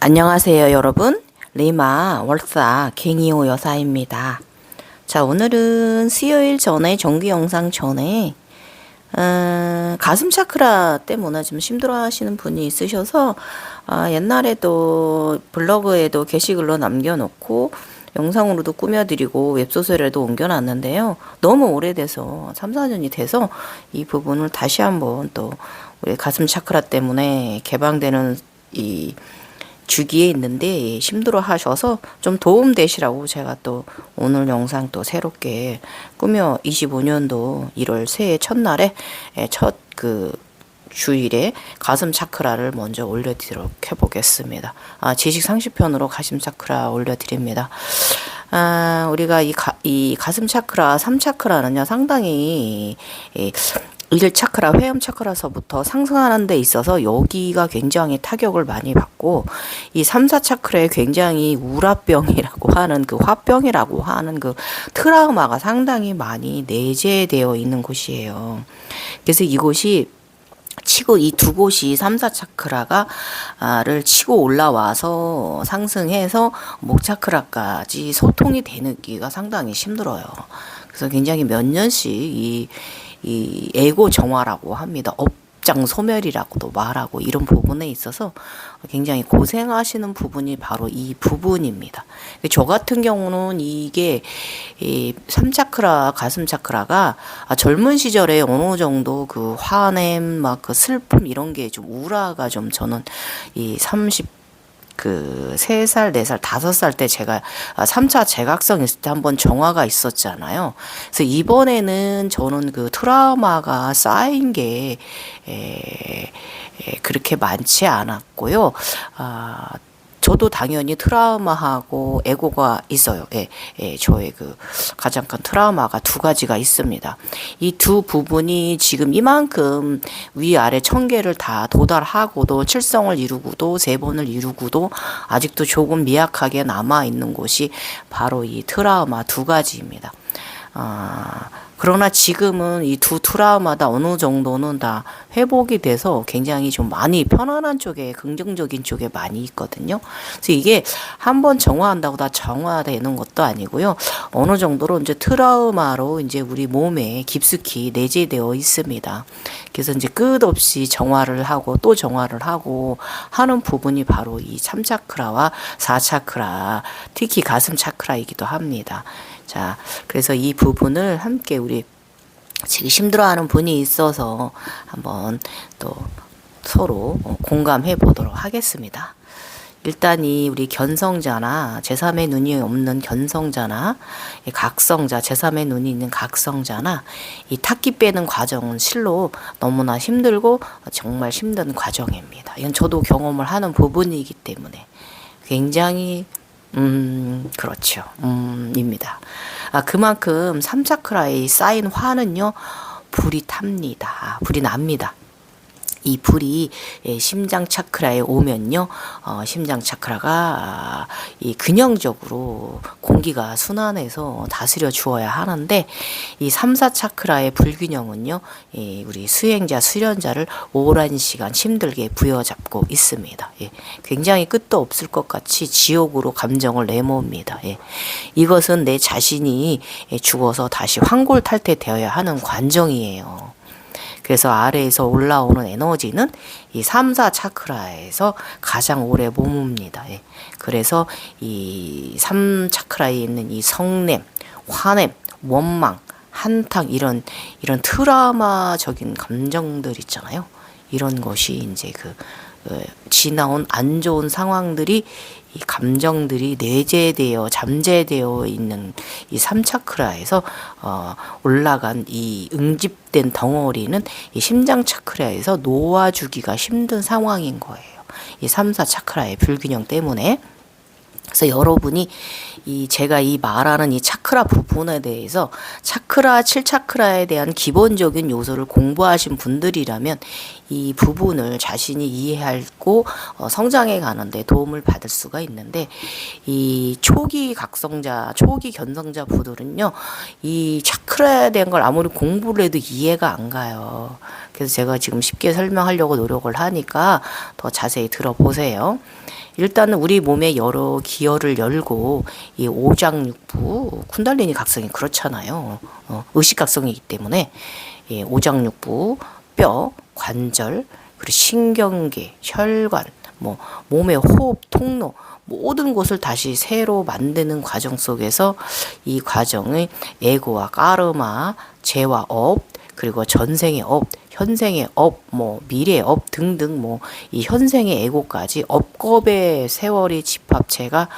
안녕하세요 여러분, 리마 월사 갱이오 여사입니다. 자, 오늘은 수요일 전에 정규 영상 전에 가슴 차크라 때문에 좀 힘들어 하시는 분이 있으셔서 옛날에도 블로그에도 게시글로 남겨놓고 영상으로도 꾸며드리고 웹소설에도 옮겨놨는데요. 너무 오래돼서 3, 4년이 돼서 이 부분을 다시 한번 또 우리 가슴 차크라 때문에 개방되는 이 주기에 있는데 힘들어 하셔서 좀 도움 되시라고 제가 또 오늘 영상 또 새롭게 꾸며 25년도 1월 새해 첫날에 첫 그 주일에 가슴 차크라를 먼저 올려드리도록 해보겠습니다. 지식 상식편으로 가슴 차크라 올려드립니다. 우리가 이 가슴 차크라 3차크라는요 상당히 1차크라, 회음 차크라서부터 상승하는 데 있어서 여기가 굉장히 타격을 많이 받고 이 3, 4차크라에 굉장히 우라병이라고 하는 그 화병이라고 하는 그 트라우마가 상당히 많이 내재되어 있는 곳이에요. 그래서 이곳이 치고 이 두 곳이 3, 4차크라가를 치고 올라와서 상승해서 목 차크라까지 소통이 되기가 상당히 힘들어요. 그래서 굉장히 몇 년씩 이 에고 정화라고 합니다. 업장 소멸이라고도 말하고 이런 부분에 있어서 굉장히 고생하시는 부분이 바로 이 부분입니다. 저 같은 경우는 이게 이 3차크라 가슴 차크라가 젊은 시절에 어느 정도 그 화냄 막 그 슬픔 이런 게 좀 우라가 좀 저는 이 3살, 4살, 5살 때 제가 3차 재각성 있을 때 한번 정화가 있었잖아요. 그래서 이번에는 저는 그 트라우마가 쌓인 게 그렇게 많지 않았고요. 저도 당연히 트라우마하고 에고가 있어요. 저의 그 가장 큰 트라우마가 두 가지가 있습니다. 이 두 부분이 지금 이만큼 위아래 1000개를 다 도달하고도 7성을 이루고도 3번을 이루고도 아직도 조금 미약하게 남아있는 곳이 바로 이 트라우마 두 가지입니다. 그러나 지금은 이 두 트라우마 다 어느 정도는 다 회복이 돼서 굉장히 좀 많이 편안한 쪽에 긍정적인 쪽에 많이 있거든요. 그래서 이게 한번 정화한다고 다 정화되는 것도 아니고요. 어느 정도로 이제 트라우마로 이제 우리 몸에 깊숙이 내재되어 있습니다. 그래서 이제 끝없이 정화를 하고 또 정화를 하고 하는 부분이 바로 이 3차크라와 4차크라, 특히 가슴 차크라이기도 합니다. 자, 그래서 이 부분을 함께 우리 지금 힘들어하는 분이 있어서 한번 또 서로 공감해 보도록 하겠습니다. 일단 이 우리 견성자나 제3의 눈이 없는 견성자나 각성자, 제3의 눈이 있는 각성자나 이 탁기 빼는 과정은 실로 너무나 힘들고 정말 힘든 과정입니다. 이건 저도 경험을 하는 부분이기 때문에 굉장히 그렇죠. 입니다. 그만큼 3차크라에 쌓인 화는요, 불이 탑니다. 불이 납니다. 이 불이 심장 차크라에 오면요, 심장 차크라가 이 균형적으로 공기가 순환해서 다스려 주어야 하는데, 이 3, 4차크라의 불균형은요, 우리 수행자, 수련자를 오랜 시간 힘들게 부여잡고 있습니다. 굉장히 끝도 없을 것 같이 지옥으로 감정을 내모읍니다. 이것은 내 자신이 죽어서 다시 환골탈태되어야 하는 관정이에요. 그래서 아래에서 올라오는 에너지는 이 3, 4차크라에서 가장 오래 머뭅니다. 그래서 이 3차크라에 있는 이 성냄, 화냄, 원망, 한탕 이런 트라우마적인 감정들 있잖아요. 이런 것이 이제 지나온 안 좋은 상황들이 이 감정들이 내재되어 잠재되어 있는 이 3차크라에서 올라간 이 응집된 덩어리는 이 심장 차크라에서 놓아주기가 힘든 상황인 거예요. 이 3, 4차크라의 불균형 때문에. 그래서 여러분이 제가 이 말하는 이 차크라 부분에 대해서 차크라, 7차크라에 대한 기본적인 요소를 공부하신 분들이라면 이 부분을 자신이 이해하고 성장해 가는데 도움을 받을 수가 있는데, 이 초기 각성자, 초기 견성자 분들은요, 이 차크라에 대한 걸 아무리 공부를 해도 이해가 안 가요. 그래서 제가 지금 쉽게 설명하려고 노력을 하니까 더 자세히 들어보세요. 일단은 우리 몸의 여러 기혈을 열고 이 오장육부 쿤달리니 각성이 그렇잖아요. 의식각성이기 때문에 오장육부, 뼈, 관절, 그리고 신경계, 혈관, 뭐 몸의 호흡 통로 모든 곳을 다시 새로 만드는 과정 속에서 이 과정의 에고와 까르마, 재와 업, 그리고 전생의 업, 현생의 업, 뭐 미래의 업 등등 뭐 이 현생의 에고까지 업겁의 세월의 집합체가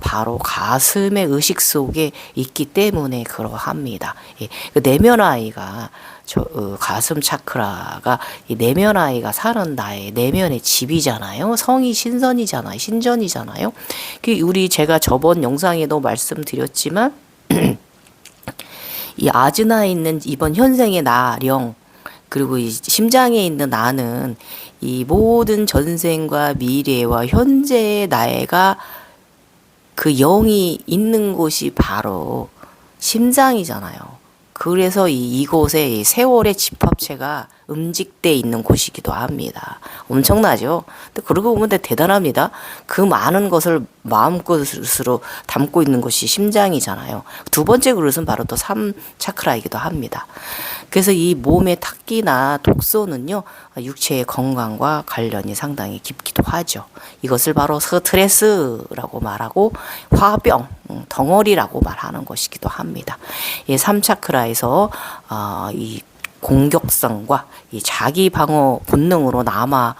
바로 가슴의 의식 속에 있기 때문에 그러합니다. 예, 그 내면 아이가 가슴 차크라가 이 내면 아이가 사는 나의 내면의 집이잖아요. 성이 신선이잖아요. 신전이잖아요. 우리 제가 저번 영상에도 말씀드렸지만 이 아즈나에 있는 이번 현생의 나령 그리고 이 심장에 있는 나는 이 모든 전생과 미래와 현재의 나애가 그 영이 있는 곳이 바로 심장이잖아요. 그래서 이곳에 이 세월의 집합체가 음직돼 있는 곳이기도 합니다. 엄청나죠? 근데 그러고 보면 대단합니다. 그 많은 것을 마음껏으로 담고 있는 것이 심장이잖아요. 두 번째 그릇은 바로 또 3차크라이기도 합니다. 그래서 이 몸의 탁기나 독소는요, 육체의 건강과 관련이 상당히 깊기도 하죠. 이것을 바로 스트레스라고 말하고 화병, 덩어리라고 말하는 것이기도 합니다. 이 3차크라에서 이 공격성과 이 자기 방어 본능으로 남아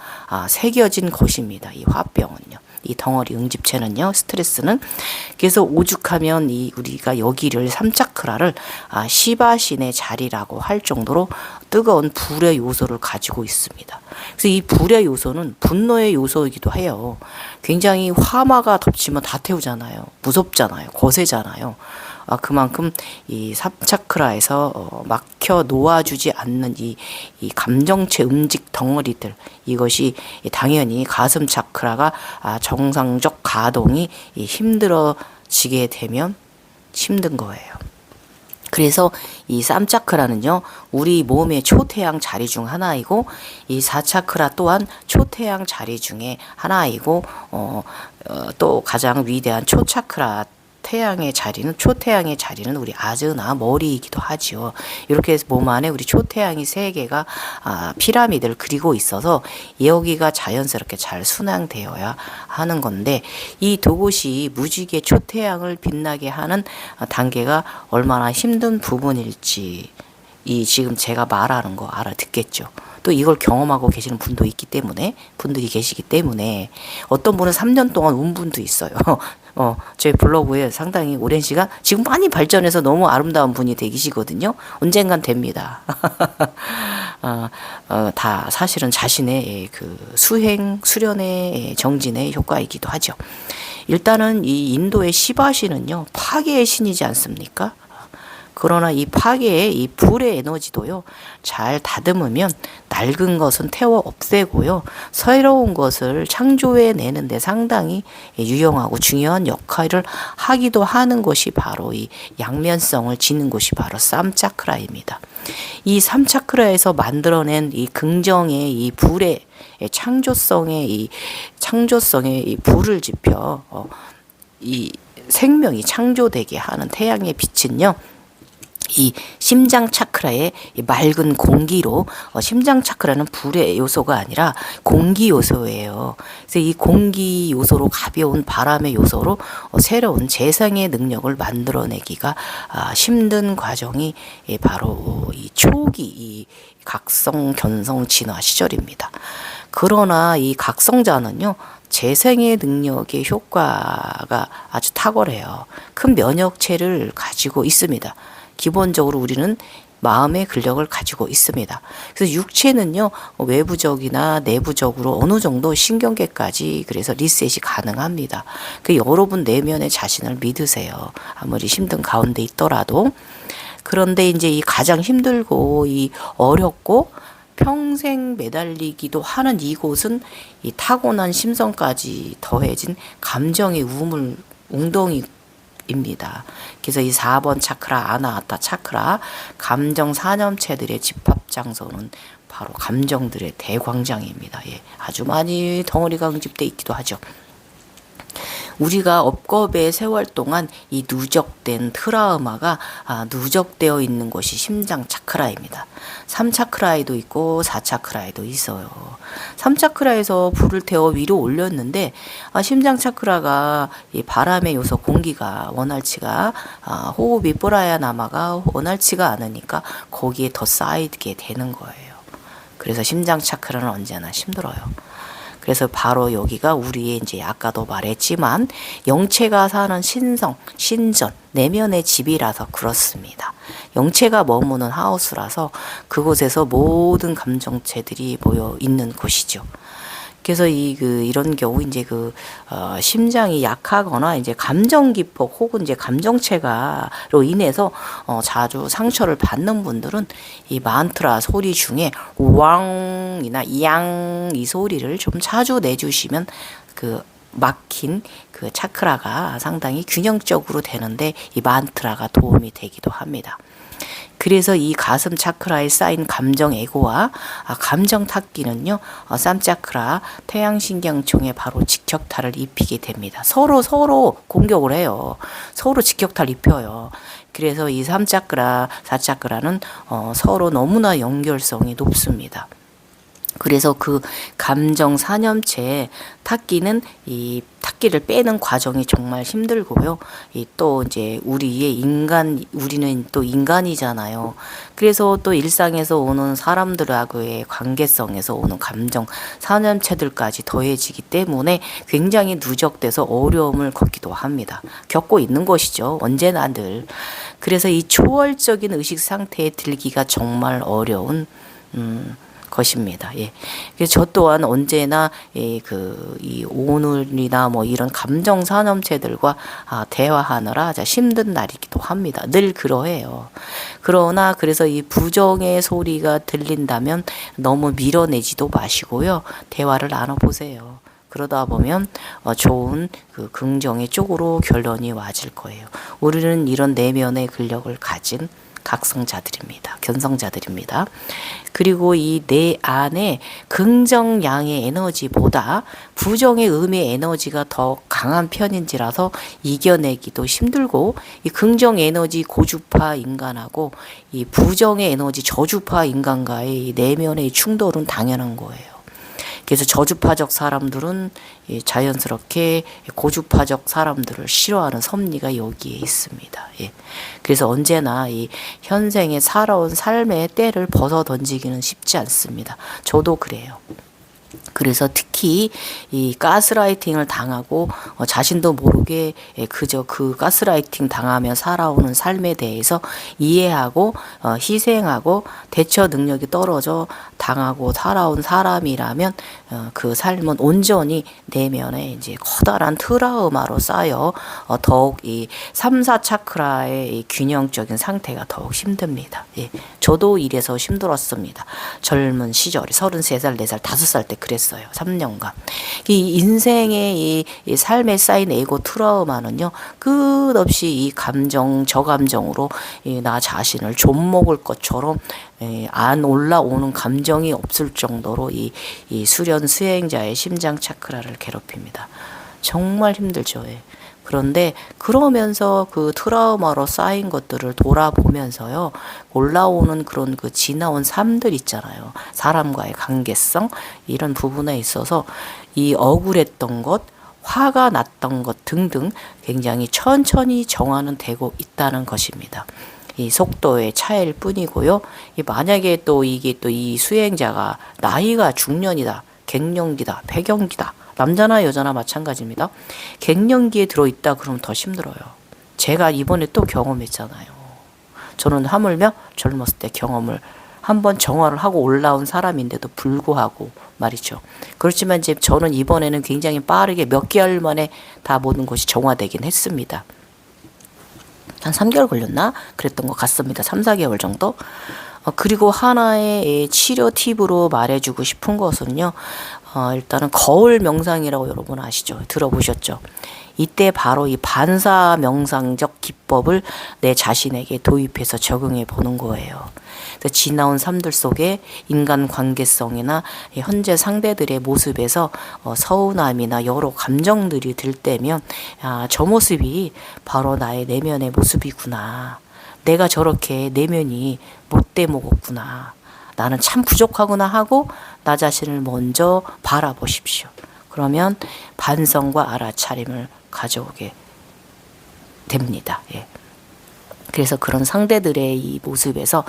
새겨진 것입니다. 이 화병은요. 이 덩어리 응집체는요. 스트레스는. 그래서 오죽하면 이 우리가 여기를 3차크라를 시바신의 자리라고 할 정도로 뜨거운 불의 요소를 가지고 있습니다. 그래서 이 불의 요소는 분노의 요소이기도 해요. 굉장히 화마가 덮치면 다 태우잖아요. 무섭잖아요. 거세잖아요. 그만큼 이 3차크라에서 막혀 놓아주지 않는 이 감정체 음직 덩어리들, 이것이 당연히 가슴 차크라가 정상적 가동이 힘들어지게 되면 힘든 거예요. 그래서 이 3차크라는요, 우리 몸의 초태양 자리 중 하나이고, 이 4차크라 또한 초태양 자리 중에 하나이고, 또 가장 위대한 초차크라 태양의 자리는, 초태양의 자리는 우리 아즈나 머리이기도 하지요. 이렇게 해서 몸 안에 우리 초태양이 3개가 피라미드를 그리고 있어서 여기가 자연스럽게 잘 순환되어야 하는 건데, 이 두 곳이 무지개 초태양을 빛나게 하는 단계가 얼마나 힘든 부분일지 이 지금 제가 말하는 거 알아듣겠죠. 또 이걸 경험하고 계시는 분들이 계시기 때문에 어떤 분은 3년 동안 운 분도 있어요. 제 블로그에 상당히 오랜 시간, 지금 많이 발전해서 너무 아름다운 분이 되시거든요. 언젠간 됩니다. 다 사실은 자신의 그 수련의 정진의 효과이기도 하죠. 일단은 이 인도의 시바신은요, 파괴의 신이지 않습니까? 그러나 이 파괴의 이 불의 에너지도요, 잘 다듬으면 낡은 것은 태워 없애고요, 새로운 것을 창조해 내는데 상당히 유용하고 중요한 역할을 하기도 하는 것이 바로 이 양면성을 지닌 곳이 바로 3차크라입니다. 이 3차크라에서 만들어낸 이 긍정의 이 불의 창조성의 이 불을 지펴 이 생명이 창조되게 하는 태양의 빛은요, 이 심장 차크라의 맑은 공기로, 심장 차크라는 불의 요소가 아니라 공기 요소예요. 그래서 이 공기 요소로, 가벼운 바람의 요소로 새로운 재생의 능력을 만들어내기가 힘든 과정이 바로 이 초기 이 각성, 견성, 진화 시절입니다. 그러나 이 각성자는요, 재생의 능력의 효과가 아주 탁월해요. 큰 면역체를 가지고 있습니다. 기본적으로 우리는 마음의 근력을 가지고 있습니다. 그래서 육체는요, 외부적이나 내부적으로 어느 정도 신경계까지 그래서 리셋이 가능합니다. 여러분 내면의 자신을 믿으세요. 아무리 힘든 가운데 있더라도. 그런데 이제 이 가장 힘들고 이 어렵고 평생 매달리기도 하는 이곳은 이 타고난 심성까지 더해진 감정의 웅덩이입니다. 그래서 이 4번 차크라, 아나하타 차크라, 감정 사념체들의 집합 장소는 바로 감정들의 대광장입니다. 아주 많이 덩어리가 응집돼 있기도 하죠. 우리가 업겁의 세월 동안 이 누적된 트라우마가 누적되어 있는 곳이 심장 차크라입니다. 3차크라에도 있고 4차크라에도 있어요. 3차크라에서 불을 태워 위로 올렸는데 심장 차크라가 이 바람의 요소 공기가 원활치가 호흡이 뿌라야나마가 원활치가 않으니까 거기에 더 쌓이게 되는 거예요. 그래서 심장 차크라는 언제나 힘들어요. 그래서 바로 여기가 우리의 이제 아까도 말했지만 영체가 사는 신성, 신전, 내면의 집이라서 그렇습니다. 영체가 머무는 하우스라서 그곳에서 모든 감정체들이 모여 있는 곳이죠. 그래서 이런 경우 이제 심장이 약하거나 이제 감정 기폭 혹은 이제 감정체가로 인해서 자주 상처를 받는 분들은 이 만트라 소리 중에 왕이나 양 이 소리를 좀 자주 내주시면 막힌 차크라가 상당히 균형적으로 되는데 이 만트라가 도움이 되기도 합니다. 그래서 이 가슴 차크라에 쌓인 감정 에고와 감정 탁기는요, 쌈차크라 태양신경총에 바로 직격탄을 입히게 됩니다. 서로 공격을 해요. 서로 직격탄을 입혀요. 그래서 이 3차크라, 4차크라는 서로 너무나 연결성이 높습니다. 그래서 그 감정 사념체 탁기는 이 탁기를 빼는 과정이 정말 힘들고요. 또 이제 우리는 또 인간이잖아요. 그래서 또 일상에서 오는 사람들하고의 관계성에서 오는 감정 사념체들까지 더해지기 때문에 굉장히 누적돼서 어려움을 겪기도 합니다. 겪고 있는 것이죠. 언제나 늘. 그래서 이 초월적인 의식 상태에 들기가 정말 어려운 것입니다. 예. 그래서 저 또한 언제나 이 오늘이나 뭐 이런 감정 산업체들과 대화하느라 힘든 날이기도 합니다. 늘 그러해요. 그러나 그래서 이 부정의 소리가 들린다면 너무 밀어내지도 마시고요. 대화를 나눠보세요. 그러다 보면 좋은 긍정의 쪽으로 결론이 와질 거예요. 우리는 이런 내면의 근력을 가진 각성자들입니다. 견성자들입니다. 그리고 이 내 안에 긍정양의 에너지보다 부정의 음의 에너지가 더 강한 편인지라서 이겨내기도 힘들고, 이 긍정 에너지 고주파 인간하고 이 부정의 에너지 저주파 인간과의 이 내면의 충돌은 당연한 거예요. 그래서 저주파적 사람들은 자연스럽게 고주파적 사람들을 싫어하는 섭리가 여기에 있습니다. 예. 그래서 언제나 이 현생에 살아온 삶의 때를 벗어 던지기는 쉽지 않습니다. 저도 그래요. 그래서 특히 이 가스라이팅을 당하고 자신도 모르게 그저 그 가스라이팅 당하며 살아오는 삶에 대해서 이해하고 희생하고 대처 능력이 떨어져 당하고 살아온 사람이라면 그 삶은 온전히 내면에 이제 커다란 트라우마로 쌓여 더욱 이 3, 4차크라의 이 균형적인 상태가 더욱 힘듭니다. 예. 저도 이래서 힘들었습니다. 젊은 시절에 33살, 4살, 5살 때 그랬어요. 3년간. 이 인생의 이 삶에 쌓인 에고 트라우마는요, 끝없이 이 감정, 저감정으로 나 자신을 좀 먹을 것처럼 안 올라오는 감정이 없을 정도로 이 수련 수행자의 심장 차크라를 괴롭힙니다. 정말 힘들죠. 예. 그런데 그러면서 그 트라우마로 쌓인 것들을 돌아보면서요, 올라오는 그런 지나온 삶들 있잖아요. 사람과의 관계성, 이런 부분에 있어서 이 억울했던 것, 화가 났던 것 등등 굉장히 천천히 정화는 되고 있다는 것입니다. 이 속도의 차이일 뿐이고요. 만약에 또 이게 또 이 수행자가 나이가 중년이다, 갱년기다, 폐경기다, 남자나 여자나 마찬가지입니다. 갱년기에 들어있다 그러면 더 힘들어요. 제가 이번에 또 경험했잖아요. 저는 하물며 젊었을 때 경험을 한번 정화를 하고 올라온 사람인데도 불구하고 말이죠. 그렇지만 이제 저는 이번에는 굉장히 빠르게 몇 개월 만에 다 모든 것이 정화되긴 했습니다. 한 3개월 걸렸나? 그랬던 것 같습니다. 3, 4개월 정도? 그리고 하나의 치료 팁으로 말해주고 싶은 것은요, 일단은 거울 명상이라고 여러분 아시죠? 들어보셨죠? 이때 바로 이 반사 명상적 기법을 내 자신에게 도입해서 적용해 보는 거예요. 그래서 지나온 삶들 속에 인간 관계성이나 현재 상대들의 모습에서 서운함이나 여러 감정들이 들 때면 저 모습이 바로 나의 내면의 모습이구나. 내가 저렇게 내면이 못돼 먹었구나. 나는 참 부족하구나 하고 나 자신을 먼저 바라보십시오. 그러면 반성과 알아차림을 가져오게 됩니다. 예. 그래서 그런 상대들의 이 모습에서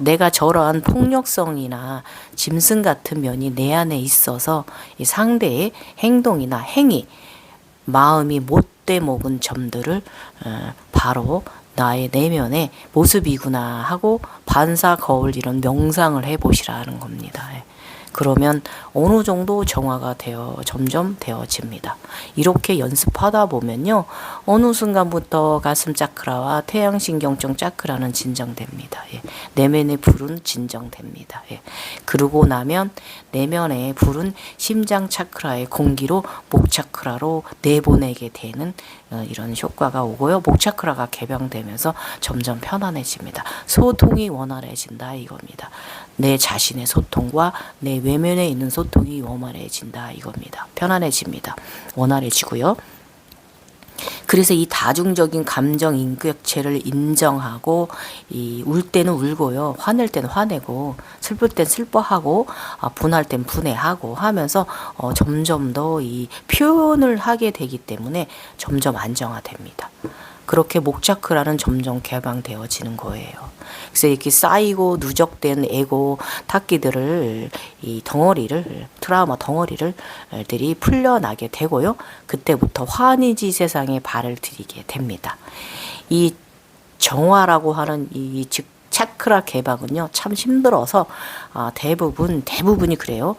내가 저러한 폭력성이나 짐승 같은 면이 내 안에 있어서 이 상대의 행동이나 행위, 마음이 못돼 먹은 점들을 바로 나의 내면의 모습이구나 하고 반사 거울 이런 명상을 해보시라는 겁니다. 그러면 어느 정도 정화가 점점 되어집니다. 이렇게 연습하다 보면요, 어느 순간부터 가슴 차크라와 태양신경종 차크라는 진정됩니다. 내면의 불은 진정됩니다. 그러고 나면 내면의 불은 심장 차크라의 공기로 목 차크라로 내보내게 되는 이런 효과가 오고요. 목 차크라가 개방되면서 점점 편안해집니다. 소통이 원활해진다 이겁니다. 내 자신의 소통과 내 외면에 있는 소통이 원활해진다 이겁니다. 편안해집니다. 원활해지고요. 그래서 이 다중적인 감정 인격체를 인정하고 울 때는 울고요. 화낼 때는 화내고 슬플 땐 슬퍼하고 분할 땐 분해하고 하면서 점점 더 이 표현을 하게 되기 때문에 점점 안정화됩니다. 그렇게 목차크라는 점점 개방되어지는 거예요. 그래서 이렇게 쌓이고 누적된 에고 탁기들을 이 덩어리를 트라우마 덩어리들이 풀려나게 되고요. 그때부터 환희지 세상에 발을 들이게 됩니다. 이 정화라고 하는 이 즉 차크라 개방은요 참 힘들어서 대부분이 그래요.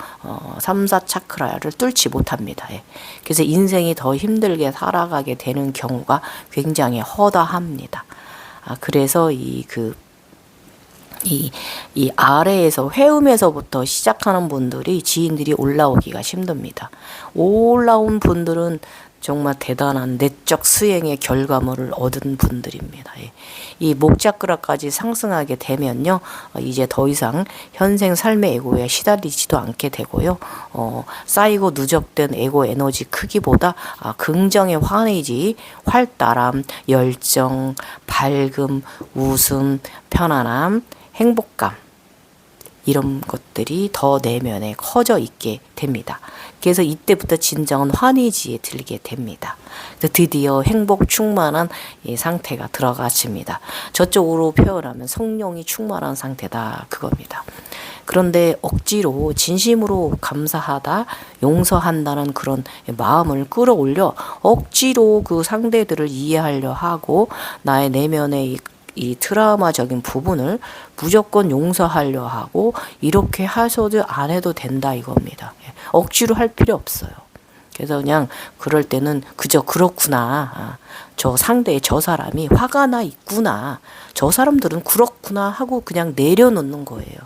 3, 4 차크라를 뚫지 못합니다. 그래서 인생이 더 힘들게 살아가게 되는 경우가 굉장히 허다합니다. 그래서 이 아래에서 회음에서부터 시작하는 분들이 지인들이 올라오기가 힘듭니다. 올라온 분들은 정말 대단한 내적 수행의 결과물을 얻은 분들입니다. 이 목차크라까지 상승하게 되면요, 이제 더 이상 현생 삶의 에고에 시달리지도 않게 되고요, 쌓이고 누적된 에고 에너지 크기보다 긍정의 환희지, 활달함, 열정, 밝음, 웃음, 편안함, 행복감, 이런 것들이 더 내면에 커져 있게 됩니다. 그래서 이때부터 진정한 환희지에 들게 됩니다. 드디어 행복 충만한 이 상태가 들어가집니다. 저쪽으로 표현하면 성령이 충만한 상태다 그겁니다. 그런데 억지로 진심으로 감사하다, 용서한다는 그런 마음을 끌어올려 억지로 그 상대들을 이해하려 하고 나의 내면의 이 트라우마적인 부분을 무조건 용서하려 하고 이렇게 하셔도 안 해도 된다 이겁니다. 억지로 할 필요 없어요. 그래서 그냥 그럴 때는 그저 그렇구나. 저 상대의 저 사람이 화가 나 있구나. 저 사람들은 그렇구나 하고 그냥 내려놓는 거예요.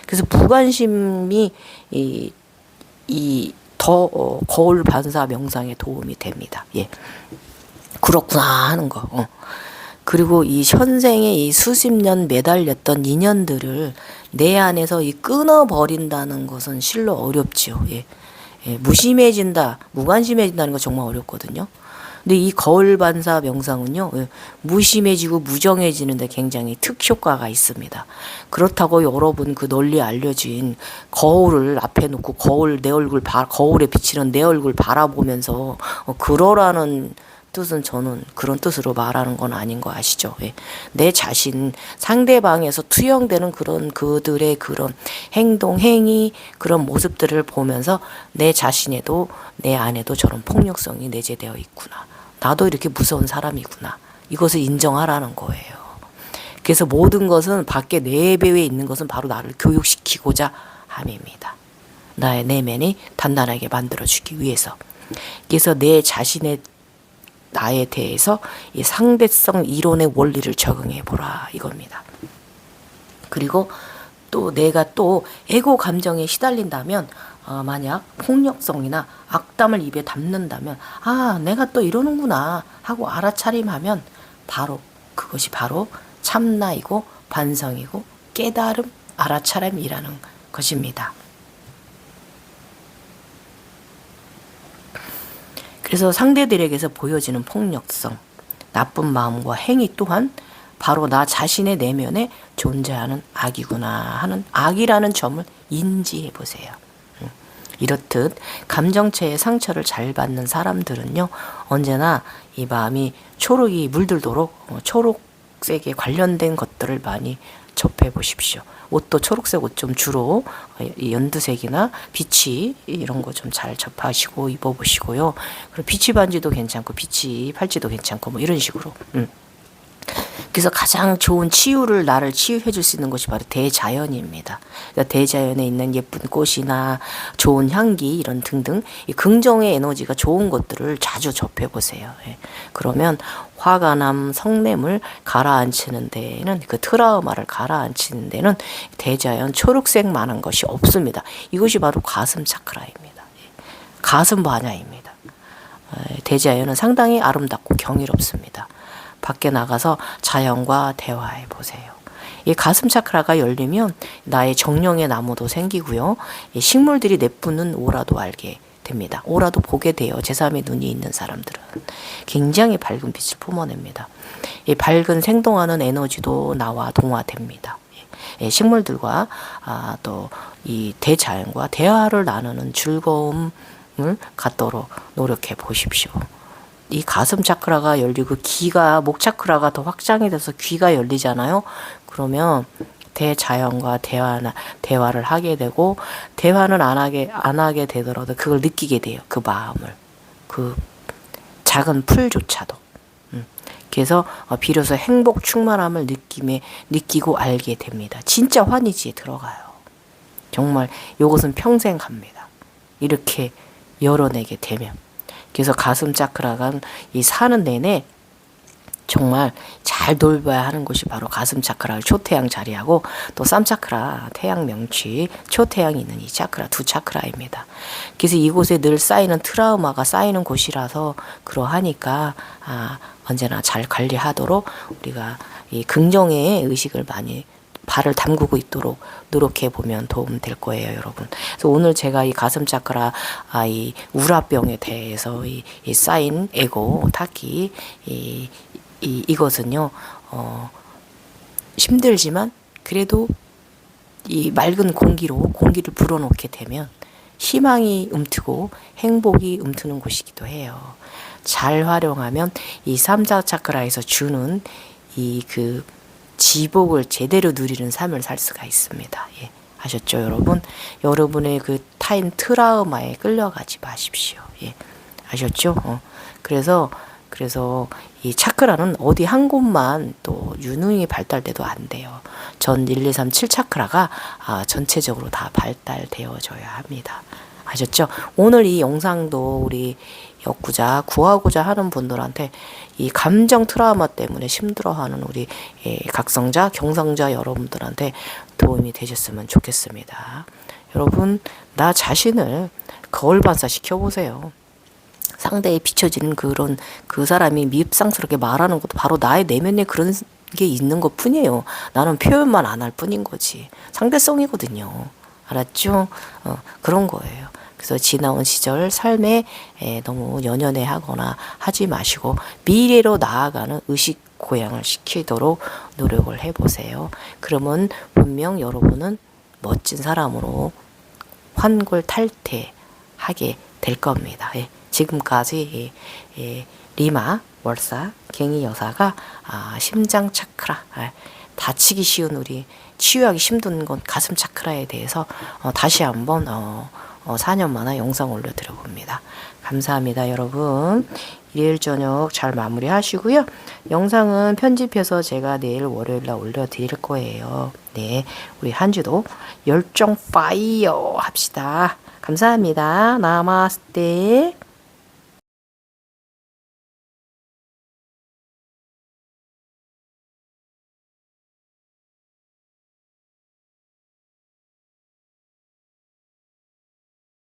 그래서 무관심이 더 거울 반사 명상에 도움이 됩니다. 그렇구나 하는 거. 그리고 이 현생에 이 수십 년 매달렸던 인연들을 내 안에서 끊어버린다는 것은 실로 어렵지요. 무심해진다, 무관심해진다는 거 정말 어렵거든요. 근데 이 거울 반사 명상은요, 무심해지고 무정해지는데 굉장히 특효과가 있습니다. 그렇다고 여러분 그 널리 알려진 거울을 앞에 놓고 거울에 비치는 내 얼굴 바라보면서 그러라는 뜻은 저는 그런 뜻으로 말하는 건 아닌 거 아시죠? 내 자신, 상대방에서 투영되는 그들의 그런 행동, 행위, 그런 모습들을 보면서 내 자신에도, 내 안에도 저런 폭력성이 내재되어 있구나. 나도 이렇게 무서운 사람이구나. 이것을 인정하라는 거예요. 그래서 모든 것은 밖에 내배에 있는 것은 바로 나를 교육시키고자 함입니다. 나의 내면이 단단하게 만들어주기 위해서. 그래서 내 자신의 나에 대해서 이 상대성 이론의 원리를 적용해 보라 이겁니다. 그리고 또 내가 또 에고 감정에 시달린다면 만약 폭력성이나 악담을 입에 담는다면 내가 또 이러는구나 하고 알아차림하면 바로 그것이 바로 참나이고 반성이고 깨달음, 알아차림이라는 것입니다. 그래서 상대들에게서 보여지는 폭력성, 나쁜 마음과 행위 또한 바로 나 자신의 내면에 존재하는 악이구나 하는 악이라는 점을 인지해 보세요. 이렇듯 감정체의 상처를 잘 받는 사람들은요, 언제나 이 마음이 초록이 물들도록 초록색에 관련된 것들을 많이 접해 보십시오. 옷도 초록색 옷 좀 주로 연두색이나 비치 이런 거 좀 잘 접하시고 입어보시고요. 그리고 비치 반지도 괜찮고 비치 팔찌도 괜찮고 뭐 이런 식으로. 그래서 가장 좋은 치유를 나를 치유해 줄 수 있는 것이 바로 대자연입니다. 그러니까 대자연에 있는 예쁜 꽃이나 좋은 향기 이런 등등 이 긍정의 에너지가 좋은 것들을 자주 접해 보세요. 예. 그러면 화가남 성냄을 가라앉히는 데에는 그 트라우마를 가라앉히는 데는 대자연 초록색만한 것이 없습니다. 이것이 바로 가슴 차크라입니다. 예. 가슴 반야입니다. 대자연은 상당히 아름답고 경이롭습니다. 밖에 나가서 자연과 대화해 보세요. 이 가슴 차크라가 열리면 나의 정령의 나무도 생기고요. 이 식물들이 내뿜는 오라도 알게 됩니다. 오라도 보게 돼요. 제3의 눈이 있는 사람들은. 굉장히 밝은 빛을 뿜어냅니다. 이 밝은 생동하는 에너지도 나와 동화됩니다. 식물들과 또 이 대자연과 대화를 나누는 즐거움을 갖도록 노력해 보십시오. 이 가슴 차크라가 열리고 귀가 목 차크라가 더 확장이 돼서 귀가 열리잖아요. 그러면 대자연과 대화를 하게 되고 대화는 안 하게 되더라도 그걸 느끼게 돼요. 그 마음을. 그 작은 풀조차도. 그래서 비로소 행복 충만함을 느끼고 알게 됩니다. 진짜 환희지에 들어가요. 정말 이것은 평생 갑니다. 이렇게 열어내게 되면. 그래서 가슴 차크라가 이 사는 내내 정말 잘 돌봐야 하는 곳이 바로 가슴 차크라 초태양 자리하고 또 쌈 차크라 태양 명취 초태양이 있는 이 차크라 두 차크라입니다. 그래서 이곳에 늘 쌓이는 트라우마가 쌓이는 곳이라서 그러하니까 언제나 잘 관리하도록 우리가 이 긍정의 의식을 많이 발을 담그고 있도록 노력해 보면 도움 될 거예요, 여러분. 그래서 오늘 제가 이 가슴 차크라, 이 우라병에 대해서 이 쌓인 에고, 타기, 이것은요, 힘들지만 그래도 이 맑은 공기를 불어넣게 되면 희망이 움트고 행복이 움트는 곳이기도 해요. 잘 활용하면 이 삼자 차크라에서 주는 그 지복을 제대로 누리는 삶을 살 수가 있습니다. 예. 아셨죠, 여러분? 여러분의 그 타인 트라우마에 끌려가지 마십시오. 예. 아셨죠? 그래서 이 차크라는 어디 한 곳만 또 유능히 발달돼도 안 돼요. 전 1, 2, 3, 7 차크라가 전체적으로 다 발달되어져야 합니다. 아셨죠? 오늘 이 영상도 우리 구하고자 하는 분들한테 이 감정 트라우마 때문에 힘들어하는 우리 각성자, 경성자 여러분들한테 도움이 되셨으면 좋겠습니다. 여러분, 나 자신을 거울 반사시켜 보세요. 상대에 비춰지는 그 사람이 밉상스럽게 말하는 것도 바로 나의 내면에 그런 게 있는 것 뿐이에요. 나는 표현만 안 할 뿐인 거지. 상대성이거든요. 알았죠? 그런 거예요. 그래서 지나온 시절 삶에 너무 연연해 하거나 하지 마시고 미래로 나아가는 의식 고양을 시키도록 노력을 해보세요. 그러면 분명 여러분은 멋진 사람으로 환골탈태하게 될 겁니다. 지금까지 리마 월사 갱이 여사가 심장 차크라 다치기 쉬운 우리 치유하기 힘든 건 가슴 차크라에 대해서 다시 한번 4년 만에 영상 올려드려 봅니다. 감사합니다, 여러분. 일요일 저녁 잘 마무리하시고요. 영상은 편집해서 제가 내일 월요일날 올려드릴 거예요. 네, 우리 한 주도 열정 파이어 합시다. 감사합니다. 나마스테.